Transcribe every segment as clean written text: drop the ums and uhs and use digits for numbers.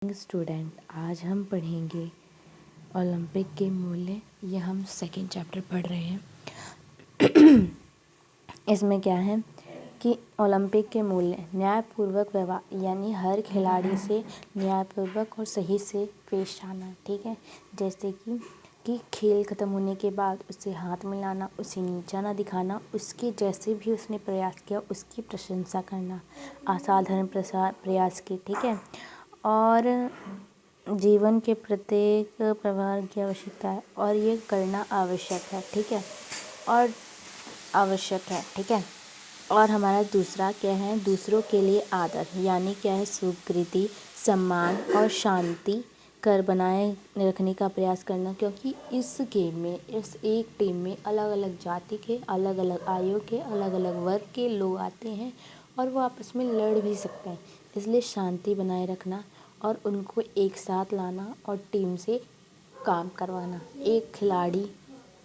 Student, आज हम पढ़ेंगे ओलंपिक के मूल्य। यह हम सेकेंड चैप्टर पढ़ रहे हैं। इसमें क्या है कि ओलंपिक के मूल्य न्यायपूर्वक व्यवहार, यानी हर खिलाड़ी से न्यायपूर्वक और सही से पेश आना। ठीक है, जैसे कि खेल ख़त्म होने के बाद उससे हाथ मिलाना, उसे नीचा ना दिखाना, उसके जैसे भी उसने प्रयास किया उसकी प्रशंसा करना, असाधारण प्रयास की। ठीक है, और जीवन के प्रत्येक प्रभाव की आवश्यकता है और ये करना आवश्यक है। ठीक है, और आवश्यक है। ठीक है, और हमारा दूसरा क्या है, दूसरों के लिए आदर, यानी क्या है, स्वीकृति, सम्मान और शांति कर बनाए रखने का प्रयास करना। क्योंकि इस गेम में, इस एक टीम में अलग अलग जाति के, अलग अलग आयु के, अलग अलग वर्ग के लोग आते हैं और वो आपस में लड़ भी सकते हैं। इसलिए शांति बनाए रखना और उनको एक साथ लाना और टीम से काम करवाना। एक खिलाड़ी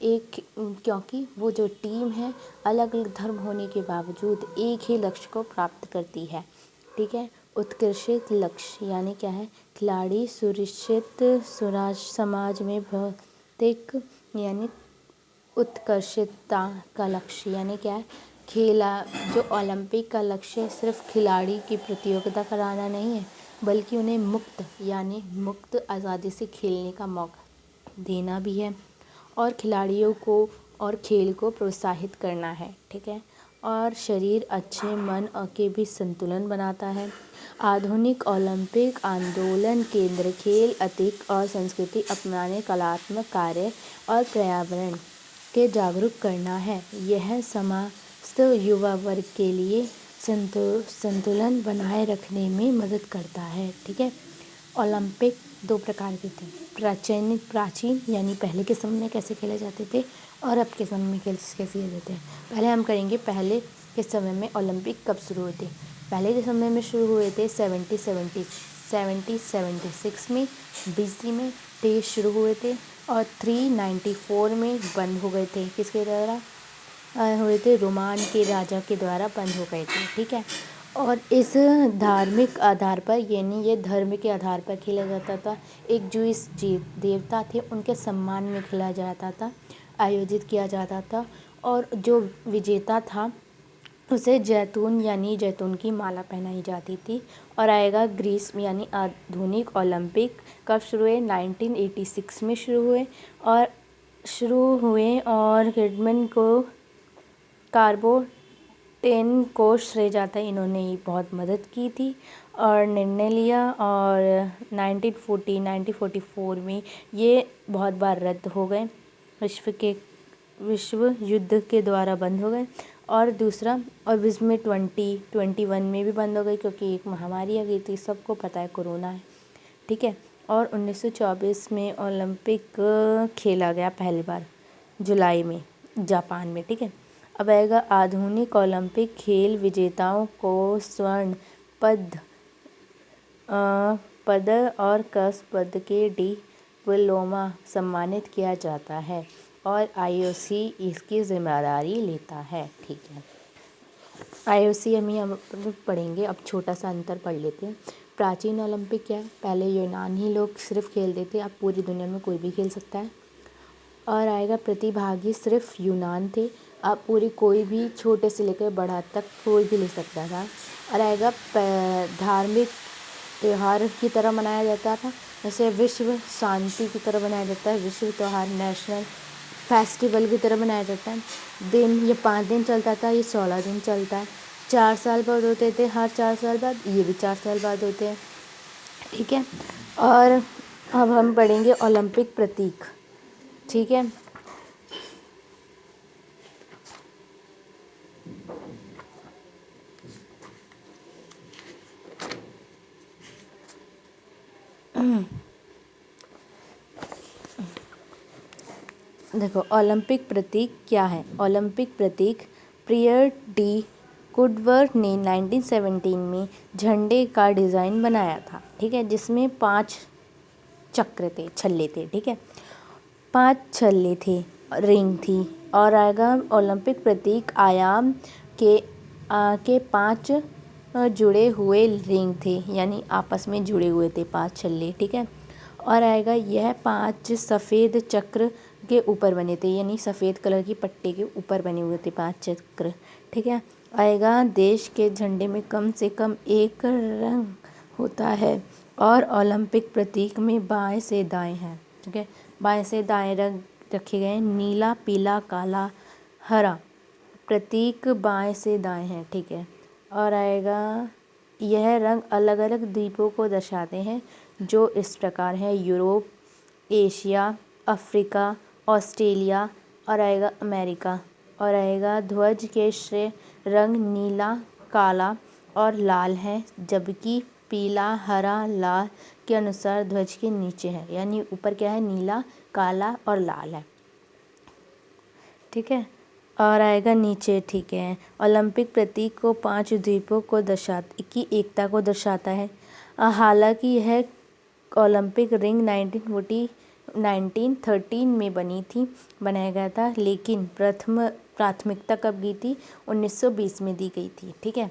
क्योंकि वो जो टीम है अलग अलग धर्म होने के बावजूद एक ही लक्ष्य को प्राप्त करती है। ठीक है, उत्कृष्ट लक्ष्य यानी क्या है, खिलाड़ी सुरक्षित स्वराज समाज में भौतिक यानी उत्कृष्टता का लक्ष्य, यानी क्या है, खेला जो ओलंपिक का लक्ष्य है सिर्फ खिलाड़ी की प्रतियोगिता कराना नहीं है, बल्कि उन्हें मुक्त आज़ादी से खेलने का मौका देना भी है और खिलाड़ियों को और खेल को प्रोत्साहित करना है। ठीक है, और शरीर अच्छे मन के भी संतुलन बनाता है। आधुनिक ओलंपिक आंदोलन केंद्र खेल एथिक और संस्कृति अपनाने, कलात्मक कार्य और पर्यावरण के जागरूक करना है। यह समस्त युवा वर्ग के लिए संतुलन बनाए रखने में मदद करता है। ठीक है, ओलंपिक दो प्रकार के थे, प्राचीन यानी पहले के समय में कैसे खेले जाते थे और अब के समय में कैसे खेले जाते हैं। पहले हम करेंगे पहले के समय में ओलंपिक कब शुरू हुए थे। पहले के समय में शुरू हुए थे 1776 में BC में टेस्ट शुरू हुए थे और 394 में बंद हो गए थे। किसके द्वारा हुए थे? रोमान के राजा के द्वारा बंद हो गए थे। ठीक है, और इस धार्मिक आधार पर, यानी ये धर्म के आधार पर खेला जाता था। एक जूइश देवता थे, उनके सम्मान में खेला जाता था, आयोजित किया जाता था, और जो विजेता था उसे जैतून यानी जैतून की माला पहनाई जाती थी। और आएगा ग्रीस यानी आधुनिक ओलंपिक कब शुरू हुए? 1986 में शुरू हुए और हिटमैन को कार्बोटेन को श्रेय जाता है, इन्होंने ही बहुत मदद की थी और निर्णय लिया। और 1944 में ये बहुत बार रद्द हो गए, विश्व युद्ध के द्वारा बंद हो गए। और दूसरा, और विश्व में 2021 में भी बंद हो गई क्योंकि एक महामारी आ गई थी, सबको पता है, कोरोना है। ठीक है, और 1924 में ओलंपिक खेला गया पहली बार जुलाई में जापान में। ठीक है, अब आएगा आधुनिक ओलंपिक खेल विजेताओं को स्वर्ण पद और कांस्य पद के डिप्लोमा सम्मानित किया जाता है और IOC इसकी जिम्मेदारी लेता है। ठीक है, IOC हम पढ़ेंगे। अब छोटा सा अंतर पढ़ लेते हैं। प्राचीन ओलंपिक क्या है? पहले यूनान ही लोग सिर्फ खेलते थे, अब पूरी दुनिया में कोई भी खेल सकता है। और आएगा प्रतिभागी सिर्फ यूनान थे, अब पूरी कोई भी छोटे से लेकर बड़ा तक कोई भी ले सकता था। और आएगा धार्मिक त्यौहार की तरह मनाया जाता था, जैसे विश्व शांति की तरह मनाया जाता है, विश्व त्यौहार नेशनल फेस्टिवल की तरह मनाया जाता है। दिन ये 5 दिन चलता था, ये 16 दिन चलता है। 4 साल बाद होते थे, हर 4 साल बाद, ये भी 4 साल बाद होते हैं। ठीक है, और अब हम पढ़ेंगे ओलंपिक प्रतीक। ठीक है, देखो ओलंपिक प्रतीक क्या है। ओलंपिक प्रतीक पियर डी कुडवर्थ ने 1917 में झंडे का डिज़ाइन बनाया था। ठीक है, जिसमें 5 चक्र थे, छल्ले थे। ठीक है, 5 छल्ले थे, रिंग थी। और आएगा ओलंपिक प्रतीक आयाम के 5 जुड़े हुए रिंग थे, यानी आपस में जुड़े हुए थे 5 छल्ले, ठीक है। और आएगा यह 5 सफ़ेद चक्र के ऊपर बने थे, यानी सफ़ेद कलर की पट्टी के ऊपर बने हुए थे 5 चक्र, ठीक है। आएगा देश के झंडे में कम से कम एक रंग होता है और ओलंपिक प्रतीक में बाएं से दाएं है, ठीक है। बाएं से दाएं रंग रखे गए, नीला, पीला, काला, हरा, प्रतीक बाएं से दाएं है, ठीक है। और आएगा यह रंग अलग अलग द्वीपों को दर्शाते हैं, जो इस प्रकार है: यूरोप, एशिया, अफ्रीका, ऑस्ट्रेलिया और आएगा अमेरिका। और आएगा ध्वज के श्रेय रंग नीला, काला और लाल है, जबकि पीला, हरा, लाल के अनुसार ध्वज के नीचे है, यानी ऊपर क्या है, नीला, काला और लाल है, ठीक है। और आएगा नीचे, ठीक है। ओलंपिक प्रतीक को 5 द्वीपों को की एकता को दर्शाता है। हालांकि यह ओलंपिक रिंग 1913 में बनाया गया था, लेकिन प्राथमिकता कब दी थी, 1920 में दी गई थी, ठीक है।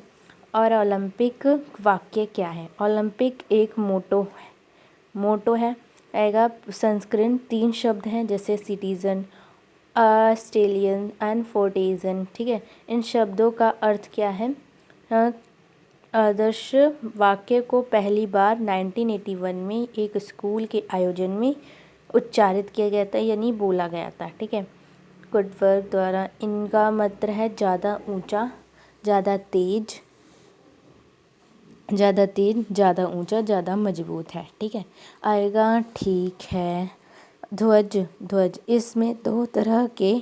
और ओलंपिक वाक्य क्या है? ओलंपिक एक मोटो है। आएगा संस्कृत 3 शब्द हैं, जैसे सिटीजन, ऑस्ट्रेलियन एंड फोर्टिजन, ठीक है। इन शब्दों का अर्थ क्या है? आदर्श वाक्य को पहली बार 1981 में एक स्कूल के आयोजन में उच्चारित किया गया था, यानी बोला गया था, ठीक है, गुडवर्क द्वारा। इनका मतलब है ज़्यादा ऊंचा, ज़्यादा तेज, ज़्यादा ऊंचा, ज़्यादा मजबूत है, ठीक है। आएगा, ठीक है। ध्वज इसमें 2 तरह के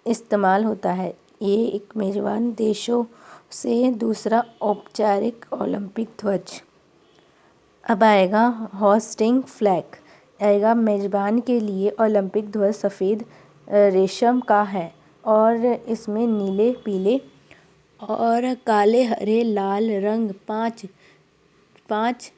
इस्तेमाल होता है, ये एक मेज़बान देशों से, दूसरा औपचारिक ओलंपिक ध्वज। अब आएगा होस्टिंग फ्लैग। आएगा मेज़बान के लिए ओलंपिक ध्वज सफ़ेद रेशम का है और इसमें नीले, पीले और काले, हरे, लाल रंग 5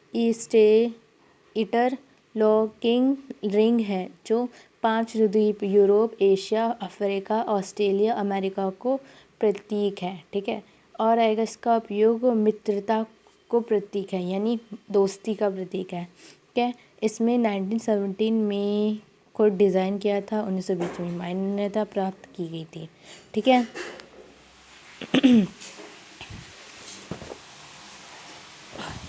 इंटरलॉकिंग रिंग है, जो 5 द्वीप Europe, Asia, Africa, Australia, America को प्रतीक है, ठीक है। और आएगा इसका उपयोग मित्रता को प्रतीक है, यानी दोस्ती का प्रतीक है, ठीक है। इसमें 1917 में को डिज़ाइन किया था, 1920 में मान्यता प्राप्त की गई थी, ठीक है।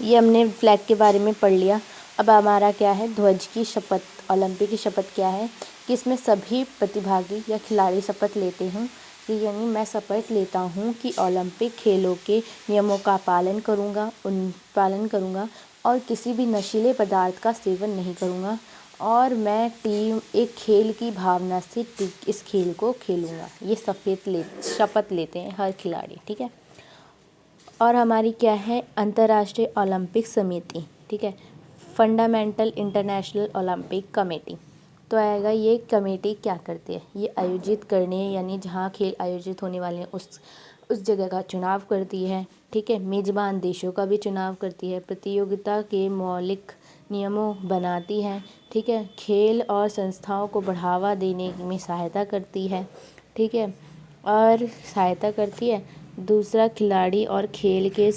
ये हमने फ्लैग के बारे में पढ़ लिया। अब हमारा क्या है, ध्वज की शपथ। ओलंपिक की शपथ क्या है कि इसमें सभी प्रतिभागी या खिलाड़ी शपथ लेते हैं कि, यानी मैं शपथ लेता हूँ कि ओलंपिक खेलों के नियमों का पालन करूँगा और किसी भी नशीले पदार्थ का सेवन नहीं करूँगा, और मैं एक खेल की भावना से इस खेल को खेलूँगा। ये शपथ लेते हैं हर खिलाड़ी, ठीक है। और हमारी क्या है, अंतर्राष्ट्रीय ओलंपिक समिति, ठीक है, फंडामेंटल इंटरनेशनल ओलंपिक कमेटी। तो आएगा, ये कमेटी क्या करती है, ये आयोजित करने, यानी जहाँ खेल आयोजित होने वाले हैं उस जगह का चुनाव करती है, ठीक है। मेज़बान देशों का भी चुनाव करती है, प्रतियोगिता के मौलिक नियमों बनाती है, ठीक है। खेल और संस्थाओं को बढ़ावा देने में सहायता करती है, ठीक है, और सहायता करती है। दूसरा, खिलाड़ी और खेल के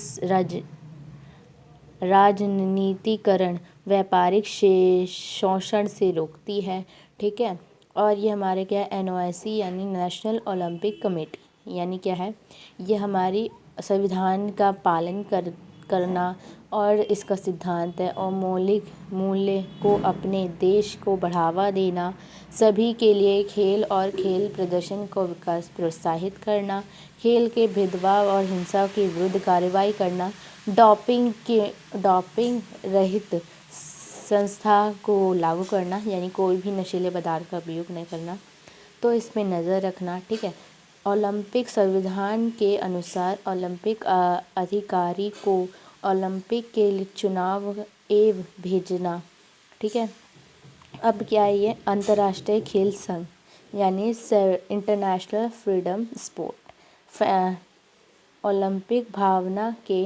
राजनीतिकरण, व्यापारिक शोषण से रोकती है, ठीक है। और ये हमारे क्या है, NOC यानी नेशनल ओलंपिक कमेटी, यानी क्या है, ये हमारी संविधान का पालन करना और इसका सिद्धांत है, और मौलिक मूल्य को अपने देश को बढ़ावा देना, सभी के लिए खेल और खेल प्रदर्शन को विकास प्रोत्साहित करना, खेल के भेदभाव और हिंसा के विरुद्ध कार्रवाई करना, डोपिंग रहित संस्था को लागू करना, यानी कोई भी नशीले पदार्थ का उपयोग नहीं करना, तो इसमें नज़र रखना, ठीक है। ओलंपिक संविधान के अनुसार ओलंपिक अधिकारी को ओलंपिक के लिए चुनाव एवं भेजना, ठीक है। अब क्या है, ये अंतर्राष्ट्रीय खेल संघ, यानी इंटरनेशनल फ्रीडम स्पोर्ट, ओलंपिक भावना के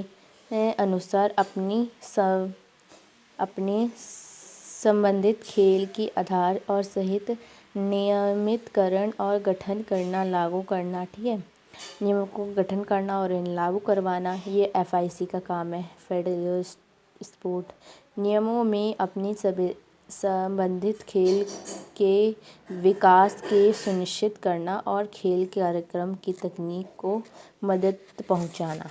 अनुसार अपने संबंधित खेल की आधार और सहित नियमितकरण और गठन करना, लागू करना, ठीक है। नियमों को गठन करना और इन्हें लागू करवाना ये FIC का काम है। फेडरल स्पोर्ट नियमों में अपनी संबंधित खेल के विकास के सुनिश्चित करना और खेल के कार्यक्रम की तकनीक को मदद पहुंचाना।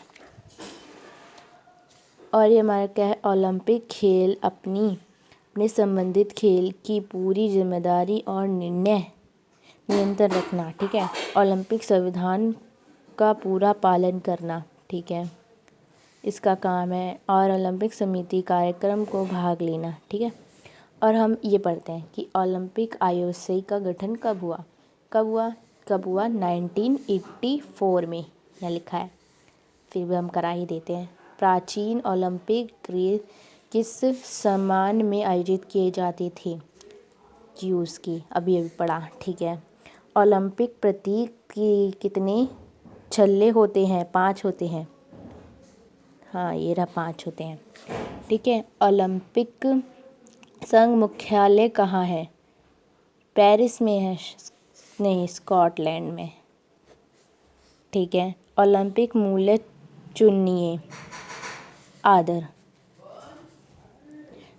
और ये हमारा क्या है, ओलंपिक खेल अपने संबंधित खेल की पूरी जिम्मेदारी और नियंत्रण रखना। ठीक है, ओलंपिक संविधान का पूरा पालन करना। ठीक है, इसका काम है। और ओलंपिक समिति कार्यक्रम को भाग लेना। ठीक है, और हम ये पढ़ते हैं कि ओलंपिक आयोग का गठन कब हुआ 1984 में, यहाँ लिखा है, फिर भी हम करा ही देते हैं। प्राचीन ओलंपिक क्रीड़ा किस सम्मान में आयोजित किए जाते थे? ज़्यूस की, अभी पढ़ा। ठीक है, ओलंपिक प्रतीक की कितने छल्ले होते हैं? 5 होते हैं। हाँ, ये रहा 5 होते हैं। ठीक है, ओलंपिक संघ मुख्यालय कहाँ है? पेरिस में है? नहीं, स्कॉटलैंड में। ठीक है, ओलंपिक मूल्य चुनिए। आदर,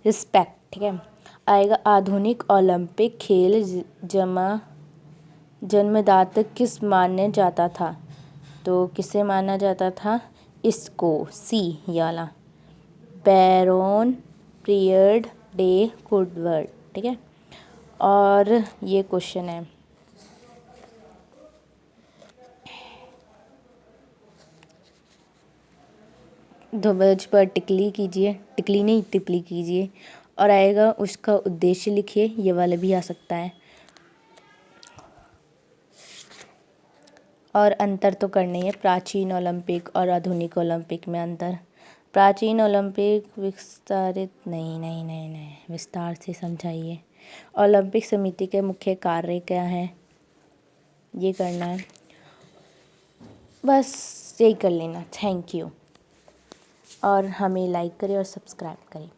रिस्पेक्ट। ठीक है, आएगा आधुनिक ओलंपिक खेल जन्मदाता किस माना जाता था? तो किसे माना जाता था? इसको, सी याला, बैरोन पीयर्ड डे कुडवर्ड। ठीक है, और ये क्वेश्चन है, ध्वज पर टिकली कीजिए, टिकली नहीं टिप्पली कीजिए। और आएगा उसका उद्देश्य लिखिए, ये वाला भी आ सकता है। और अंतर तो करना ही है, प्राचीन ओलंपिक और आधुनिक ओलंपिक में अंतर। प्राचीन ओलंपिक विस्तार से समझाइए। ओलंपिक समिति के मुख्य कार्य क्या हैं? ये करना है, बस यही कर लेना। Thank you. और हमें लाइक करें और सब्सक्राइब करें।